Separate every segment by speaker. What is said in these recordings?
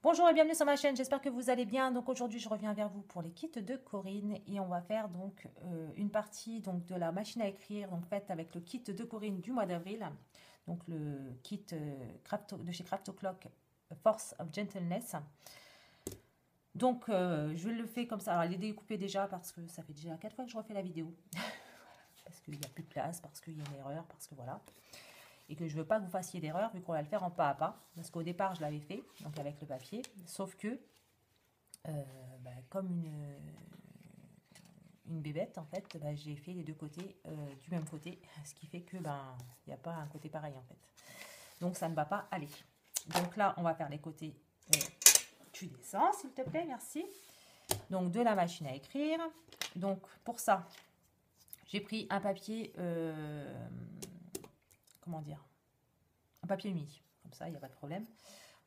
Speaker 1: Bonjour et bienvenue sur ma chaîne, j'espère que vous allez bien. Donc aujourd'hui je reviens vers vous pour les kits de Corinne et on va faire donc une partie donc de la machine à écrire donc faite avec le kit de Corinne du mois d'avril. Donc le kit de chez Craft O'Clock Force of Gentleness. Donc je le fais comme ça. Alors elle est découpée déjà parce que ça fait déjà 4 fois que je refais la vidéo. Parce qu'il n'y a plus de place, parce qu'il y a une erreur, parce que voilà. Et que je ne veux pas que vous fassiez d'erreur vu qu'on va le faire en pas à pas. Parce qu'au départ, je l'avais fait, donc avec le papier. Sauf que, comme une bébête, en fait, j'ai fait les deux côtés du même côté. Ce qui fait que, il n'y a pas un côté pareil, en fait. Donc, ça ne va pas aller. Donc là, on va faire les côtés. Tu descends, s'il te plaît, merci. Donc, de la machine à écrire. Donc, pour ça, j'ai pris un papier... comment dire, un papier uni, comme ça il n'y a pas de problème.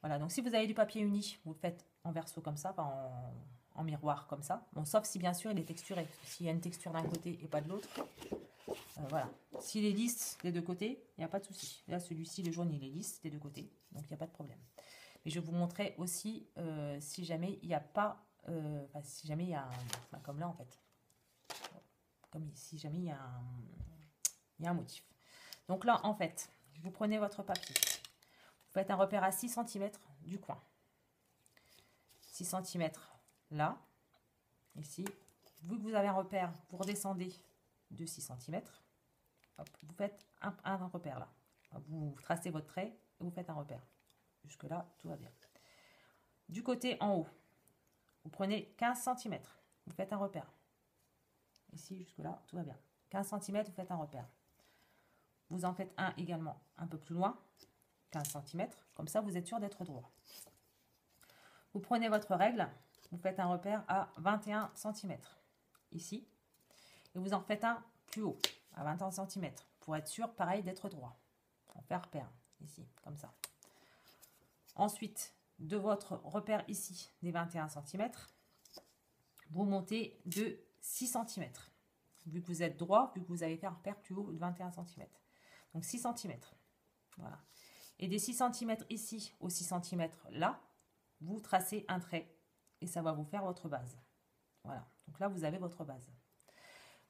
Speaker 1: Voilà, donc si vous avez du papier uni, vous le faites en verso comme ça, pas en miroir comme ça. Bon, sauf si bien sûr il est texturé. S'il y a une texture d'un côté et pas de l'autre, voilà. S'il est lisse des deux côtés, il n'y a pas de souci. Là, celui-ci, le jaune, il est lisse des deux côtés, donc il n'y a pas de problème. Mais je vais vous montrer aussi si jamais il n'y a pas, si jamais il y a comme là en fait, comme si jamais il y a un motif. Donc là, en fait, vous prenez votre papier. Vous faites un repère à 6 cm du coin. 6 cm là, ici. Vu que vous avez un repère, vous redescendez de 6 cm. Hop, vous faites un repère là. Vous tracez votre trait et vous faites un repère. Jusque là, tout va bien. Du côté en haut, vous prenez 15 cm. Vous faites un repère. Ici, jusque là, tout va bien. 15 cm, vous faites un repère. Vous en faites un également un peu plus loin, 15 cm. Comme ça, vous êtes sûr d'être droit. Vous prenez votre règle, vous faites un repère à 21 cm, ici. Et vous en faites un plus haut, à 21 cm, pour être sûr, pareil, d'être droit. On fait un repère, ici, comme ça. Ensuite, de votre repère ici, des 21 cm, vous montez de 6 cm. Vu que vous êtes droit, vu que vous avez fait un repère plus haut de 21 cm. Donc 6 cm. Voilà. Et des 6 cm ici aux 6 cm là, vous tracez un trait et ça va vous faire votre base. Voilà. Donc là, vous avez votre base.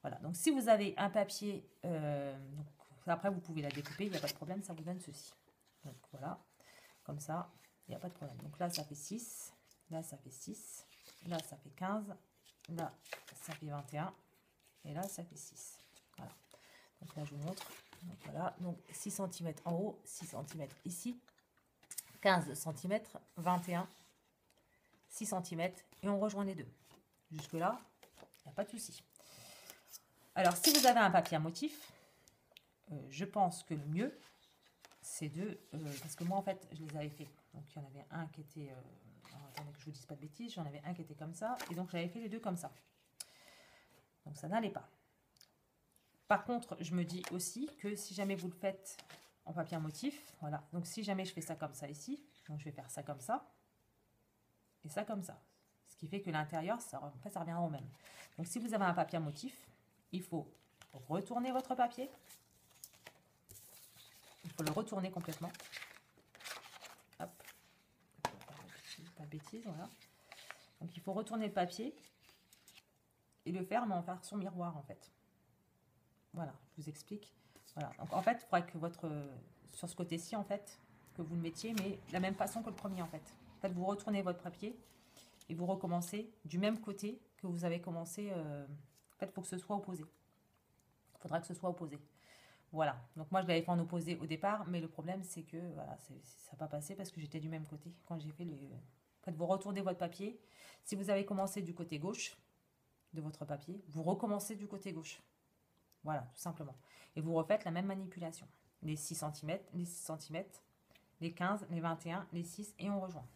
Speaker 1: Voilà. Donc si vous avez un papier, donc, après vous pouvez la découper, il n'y a pas de problème, ça vous donne ceci. Donc voilà. Comme ça, il n'y a pas de problème. Donc là, ça fait 6. Là, ça fait 6. Là, ça fait 15. Là, ça fait 21. Et là, ça fait 6. Voilà. Donc là, je vous montre. Donc voilà. Donc 6 cm en haut, 6 cm ici, 15 cm, 21, 6 cm. Et on rejoint les deux. Jusque là, il n'y a pas de souci. Alors, si vous avez un papier à motif, je pense que le mieux, c'est de... parce que moi, en fait, je les avais fait. Donc, il y en avait un qui était... attendez que je vous dise pas de bêtises. J'en avais un qui était comme ça. Et donc, j'avais fait les deux comme ça. Donc, ça n'allait pas. Par contre, je me dis aussi que si jamais vous le faites en papier à motif, voilà. Donc, si jamais je fais ça comme ça ici, donc je vais faire ça comme ça. Et ça comme ça. Ce qui fait que l'intérieur, en fait, ça revient au même. Donc, si vous avez un papier à motif, il faut retourner votre papier. Il faut le retourner complètement. Hop. Pas de bêtises, voilà. Donc, il faut retourner le papier et le faire, mais en faire son miroir, en fait. Voilà, je vous explique. Voilà. Donc, en fait, il faudrait que sur ce côté-ci, en fait, que vous le mettiez, mais de la même façon que le premier, en fait. En fait, vous retournez votre papier et vous recommencez du même côté que vous avez commencé. En fait, il faut que ce soit opposé. Il faudra que ce soit opposé. Voilà. Donc, moi, je l'avais fait en opposé au départ, mais le problème, c'est que voilà, ça n'a pas passé parce que j'étais du même côté quand j'ai fait les... En fait, vous retournez votre papier. Si vous avez commencé du côté gauche de votre papier, vous recommencez du côté gauche. Voilà, tout simplement. Et vous refaites la même manipulation. Les 6 cm, les 6 cm, les 15, les 21, les 6 et on rejoint.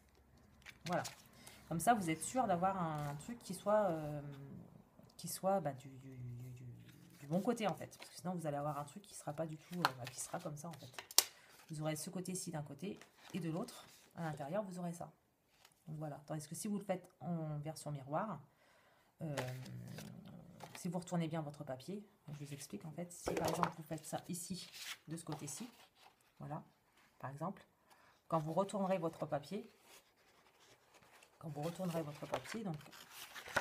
Speaker 1: Voilà. Comme ça, vous êtes sûr d'avoir un truc qui soit du bon côté en fait. Parce que sinon, vous allez avoir un truc qui ne sera pas du tout, qui sera comme ça en fait. Vous aurez ce côté-ci d'un côté et de l'autre. À l'intérieur, vous aurez ça. Donc voilà. Tandis que si vous le faites en version miroir, si vous retournez bien votre papier, je vous explique en fait, si par exemple vous faites ça ici, de ce côté-ci, voilà, par exemple, quand vous retournerez votre papier, quand vous retournerez votre papier, donc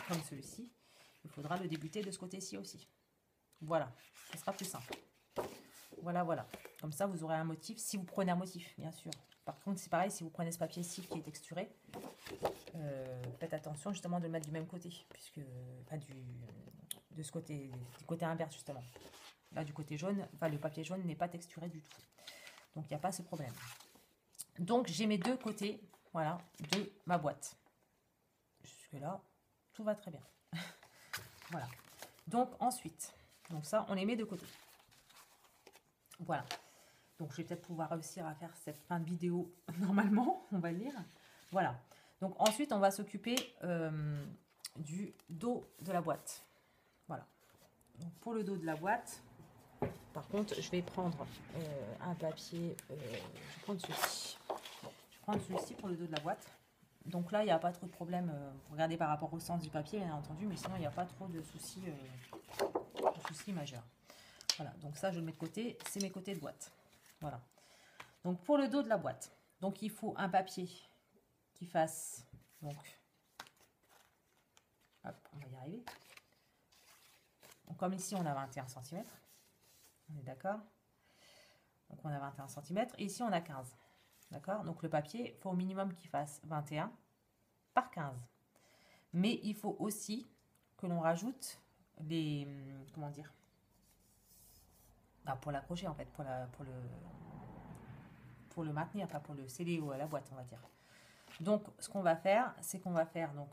Speaker 1: comme celui-ci, il faudra le débuter de ce côté-ci aussi. Voilà, ce sera plus simple. Voilà, voilà. Comme ça, vous aurez un motif, si vous prenez un motif, bien sûr. Par contre, c'est pareil, si vous prenez ce papier-ci qui est texturé, faites attention justement de le mettre du même côté, puisque pas de ce côté, du côté inverse justement. Là, du côté jaune, enfin le papier jaune n'est pas texturé du tout. Donc, il n'y a pas ce problème. Donc, j'ai mes deux côtés, voilà, de ma boîte. Jusque-là, tout va très bien. Voilà. Donc, ensuite, donc ça, on les met de côté. Voilà. Donc, je vais peut-être pouvoir réussir à faire cette fin de vidéo normalement, on va dire. Voilà. Donc, ensuite, on va s'occuper du dos de la boîte. Voilà. Donc, pour le dos de la boîte, par contre, je vais prendre un papier. Je vais prendre celui-ci. Je vais prendre celui-ci pour le dos de la boîte. Donc là, il n'y a pas trop de problème. Regardez par rapport au sens du papier, bien entendu, mais sinon, il n'y a pas trop de soucis majeurs. Voilà, donc ça, je le mets de côté. C'est mes côtés de boîte. Voilà. Donc, pour le dos de la boîte, donc il faut un papier qui fasse... Donc, hop, on va y arriver. Donc, comme ici, on a 21 cm. On est d'accord? Donc, on a 21 cm. Et ici, on a 15. D'accord? Donc, le papier, il faut au minimum qu'il fasse 21 par 15. Mais il faut aussi que l'on rajoute les... Comment dire? Pour l'accrocher, en fait. Pour le maintenir, pas pour le sceller à la boîte, on va dire. Donc, ce qu'on va faire, c'est qu'on va faire... Donc,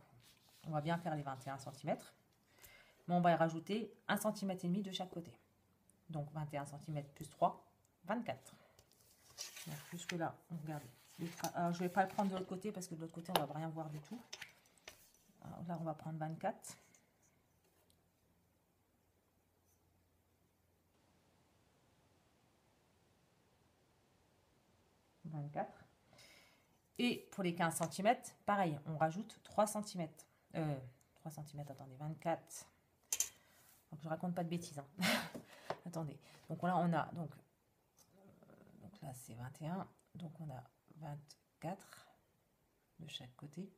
Speaker 1: on va bien faire les 21 cm. Mais on va y rajouter 1,5 cm de chaque côté. Donc, 21 cm plus 3, 24. Donc, jusque là, on regarde. Alors, je ne vais pas le prendre de l'autre côté parce que de l'autre côté, on ne va rien voir du tout. Alors, là, on va prendre 24. Et pour les 15 cm, pareil, on rajoute 3 cm. 3 cm, attendez, 24. Donc, je raconte pas de bêtises. Hein. Attendez. Donc là, on a... Donc là, c'est 21. Donc, on a 24 de chaque côté.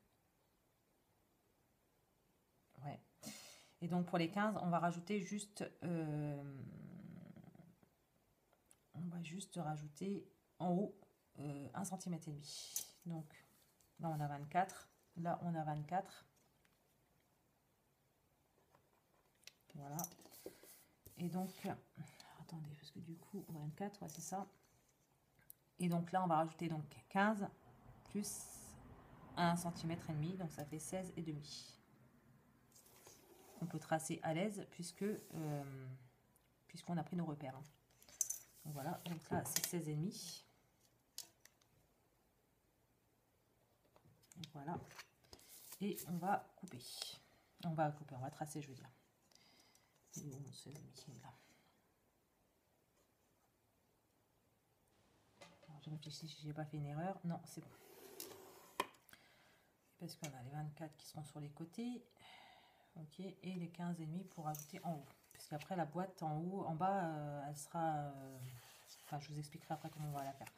Speaker 1: Ouais. Et donc, pour les 15, on va rajouter juste... on va juste rajouter en haut 1,5 cm. Donc, là, on a 24. Là, on a 24. Voilà. Et donc, attendez, parce que du coup, 24, ouais, c'est ça. Et donc là, on va rajouter donc 15 plus 1,5 cm, donc ça fait 16,5. On peut tracer à l'aise puisqu'on a pris nos repères. Hein. Donc voilà, donc là, c'est 16,5. Voilà. Et on va couper. On va tracer, je veux dire. Bon, 16,5 là. Alors, je réfléchis si j'ai pas fait une erreur. Non, c'est bon. Parce qu'on a les 24 qui seront sur les côtés. Ok, et les 15,5 pour ajouter en haut. Parce qu'après, la boîte en haut, en bas, elle sera... Enfin, je vous expliquerai après comment on va la faire.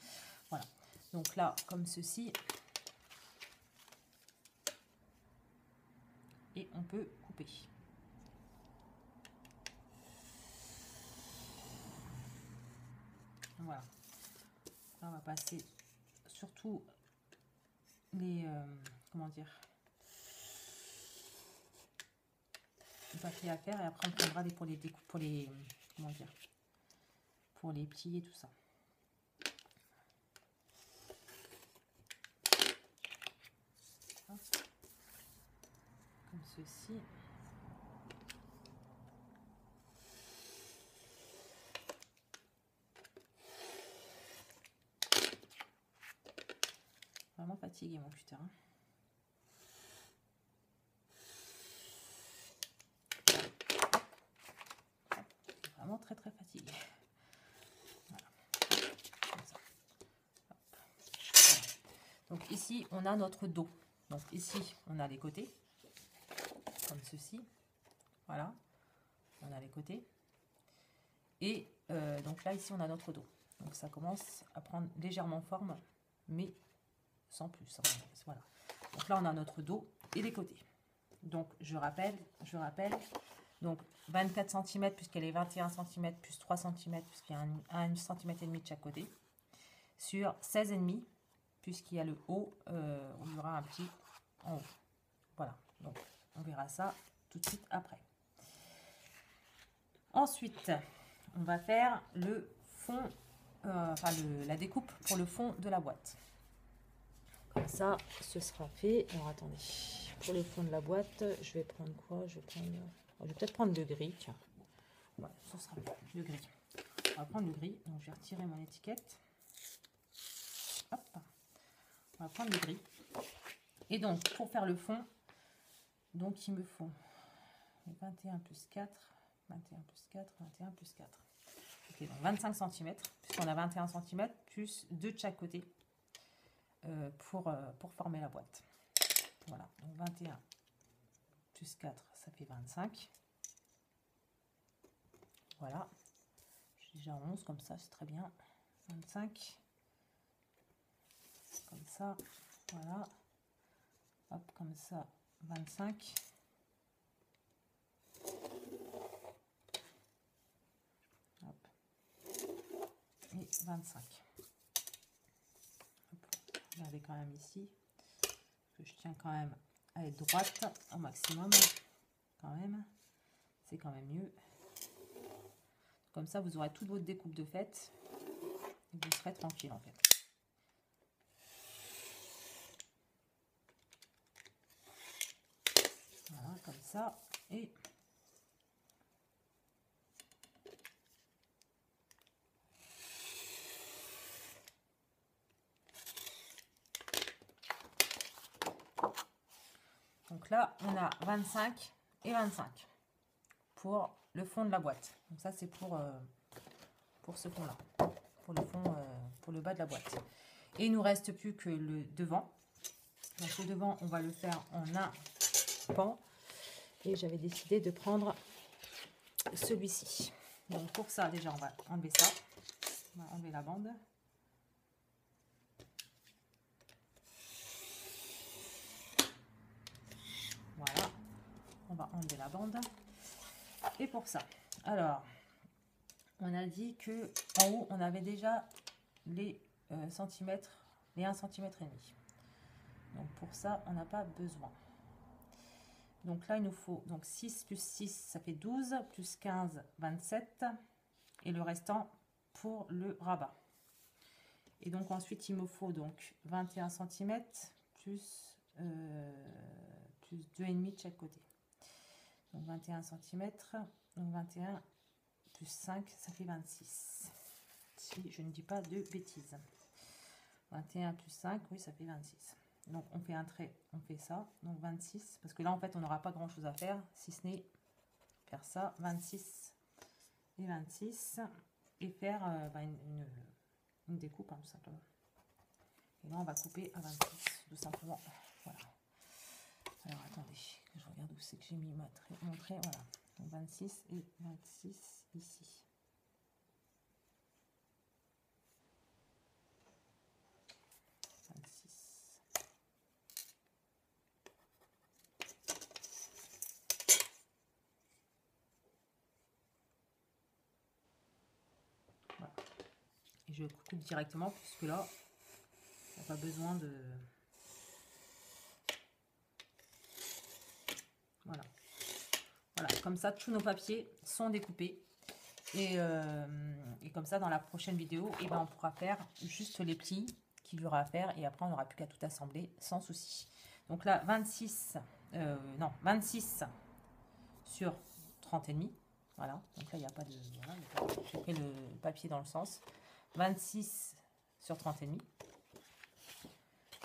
Speaker 1: Voilà. Donc là, comme ceci. Et on peut couper. Voilà. Là, on va passer surtout les... comment dire, le papier à faire, et après on prendra pour les découpes, pour les... Comment dire, pour les plier, tout ça. Hop. Comme ceci. Vraiment fatigué mon putain. Vraiment très très fatigué. Voilà. Comme ça. Hop. Voilà. Donc ici on a notre dos. Donc ici on a les côtés. Comme ceci. Voilà. On a les côtés. Et donc là ici on a notre dos. Donc ça commence à prendre légèrement forme, mais sans plus. Voilà. Donc Donc là, on a notre dos et les côtés. Donc, je rappelle, donc 24 cm puisqu'elle est 21 cm plus 3 cm puisqu'il y a un cm et demi de chaque côté. Sur 16,5 puisqu'il y a le haut où il y aura un petit en haut. Voilà, donc on verra ça tout de suite après. Ensuite, on va faire le fond, enfin la découpe pour le fond de la boîte. Comme ça, ce sera fait. Alors attendez, pour le fond de la boîte, je vais prendre quoi? Je vais peut-être prendre le gris. Tiens, voilà, ce sera le gris. On va prendre le gris. Donc je vais retirer mon étiquette. Hop, on va prendre le gris. Et donc pour faire le fond, donc il me faut 21 plus 4, 21 plus 4, 21 plus 4. Ok, donc 25 cm, puisqu'on a 21 cm plus 2 de chaque côté. Pour former la boîte. Voilà, donc 21 plus 4, ça fait 25. Voilà, j'ai déjà 11 comme ça, c'est très bien. 25, comme ça, voilà. Hop, comme ça, 25. Hop. Et 25. Regardez quand même ici, que je tiens quand même à être droite au maximum, quand même, c'est quand même mieux. Comme ça, vous aurez toute votre découpe de fête et vous serez tranquille en fait. Voilà, comme ça. Et donc là, on a 25 et 25 pour le fond de la boîte. Donc ça, c'est pour ce fond-là, pour le fond, pour le bas de la boîte. Et il nous reste plus que le devant. Donc le devant, on va le faire en un pan. Et j'avais décidé de prendre celui-ci. Donc pour ça, déjà, on va enlever ça. On va enlever la bande. Voilà, on va enlever la bande. Et pour ça, alors, on a dit que en haut, on avait déjà les centimètres, les 1,5 cm. Donc pour ça, on n'a pas besoin. Donc là, il nous faut donc 6 plus 6, ça fait 12, plus 15, 27. Et le restant pour le rabat. Et donc ensuite, il me faut donc 21 cm plus 2,5 de chaque côté. Donc 21 cm, donc 21 plus 5, ça fait 26. Si je ne dis pas de bêtises. 21 plus 5, oui, ça fait 26. Donc on fait un trait, on fait ça, donc 26. Parce que là, en fait, on n'aura pas grand-chose à faire, si ce n'est faire ça, 26 et 26. Et faire une découpe, hein, tout simplement. Et là, on va couper à 26, tout simplement. Voilà. Alors, attendez, je regarde où c'est que j'ai mis mon trait. Voilà. Donc, 26 et 26 ici. Voilà. Et je coupe directement, puisque là, il n'y a pas besoin de... Voilà. Voilà, comme ça, tous nos papiers sont découpés. Et comme ça, dans la prochaine vidéo, eh ben, on pourra faire juste les plis qu'il y aura à faire. Et après, on n'aura plus qu'à tout assembler sans souci. Donc là, 26 sur 30,5. Voilà, donc là, il n'y a pas de... Voilà, j'ai pris le papier dans le sens. 26 sur 30,5.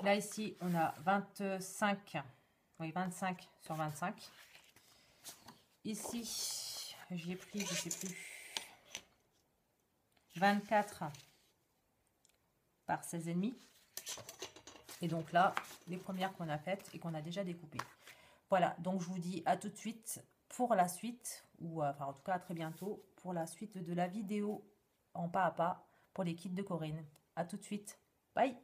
Speaker 1: Là, ici, on a 25, oui, 25 sur 25. Ici, j'ai pris, je sais plus, 24 par 16,5. Et donc là, les premières qu'on a faites et qu'on a déjà découpées. Voilà, donc je vous dis à tout de suite pour la suite, ou enfin en tout cas à très bientôt, pour la suite de la vidéo en pas à pas pour les kits de Corinne. À tout de suite, bye!